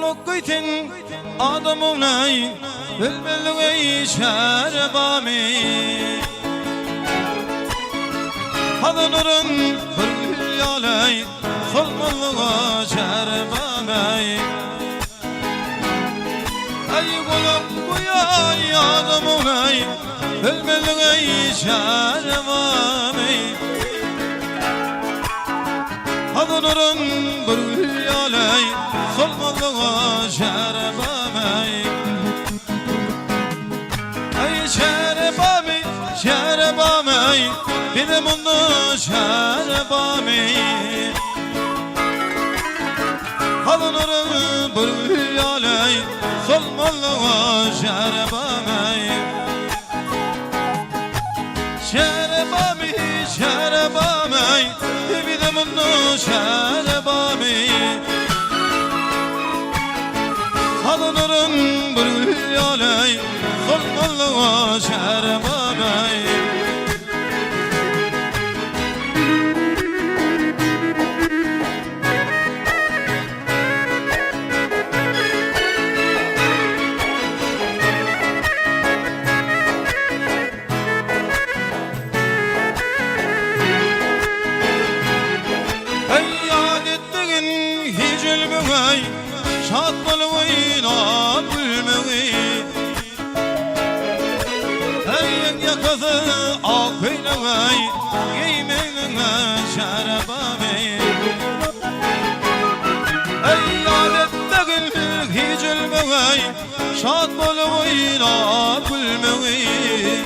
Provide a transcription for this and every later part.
Lokuytin adamım nay Bülbülüğü şerbami Hadınırın bir gül yalay Solmulluğa şerbami Ay kulak kuyay adamım nay Bülbülüğü şerbami Hadınırın bir gül yalay Solmulluğa şerbami Ay şerbami, şerbami Bir de bunu şerbami Hadınırın bir yalay Solmulluğa şerbami Şerbami, şerbami Bir de bunu şerbami Hadınırın bir yalay Solmulluğa şerbami Ey adettiğin hiç ülmüğey Şad buluyla gülmeği Ey yakası akıyleğey Giymeğine şerbami Ey adettiğin hiç ülmüğey Şad buluyla gülmeği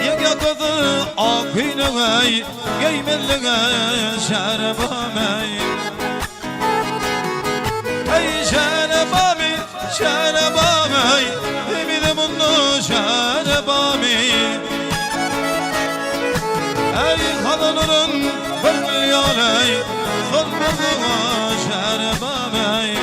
Yakası akıyleğey Giymeğine şerbami Ey şerbami, şerbami Bir de bunu şerbami Ey kadınların bir yalay Solmulluğa şerbami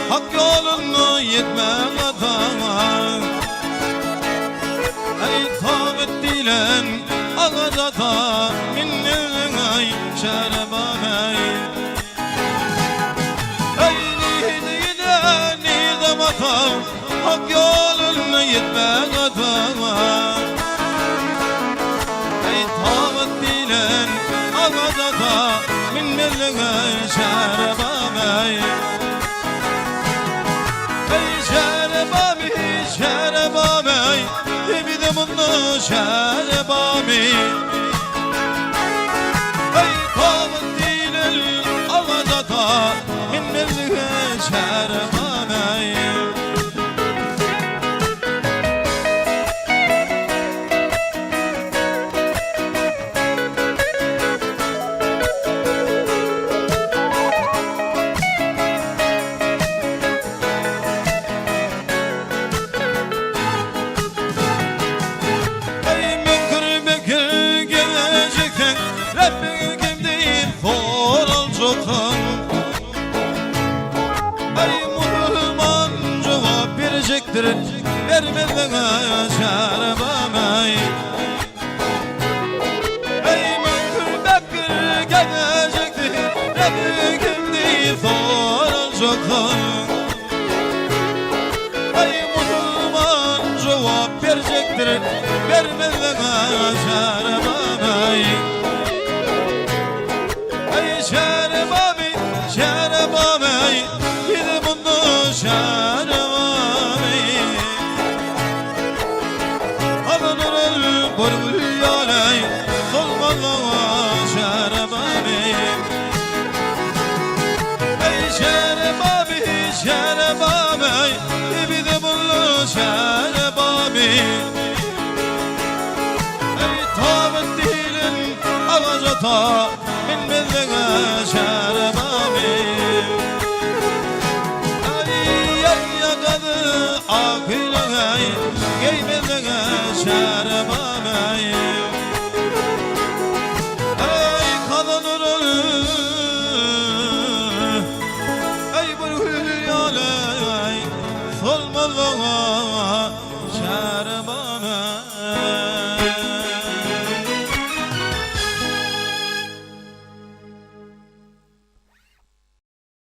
Hak yolunu yetme adama Ey tağut dilen ağadata Minney şerbami Ey nidine nidamata Hak yolunu yetme adama Ey tağut dilen ağadata Minney şerbami Şerbami Bir de bunu şerbami Ey kavun dilil ağzata Minnelliğe şerbami Ey Müslüman cevap verecektir Vermeden şerbami Ey Münkür Bekir gelecektir Rabbim değil soracaktır Ey Müslüman cevap verecektir Vermeden şerbami Ey şerbami, şerbami Bir de bunu şerbami Hadınırın bir yalay Solmulluğa şerbami Ey şerbami, şerbami Bir de bunu şerbami Ey tağut dilin ağacata Minnelliğe şerbami Ey yakadı akıyleğey Giymeğine şerbami yoley Solmalığa şer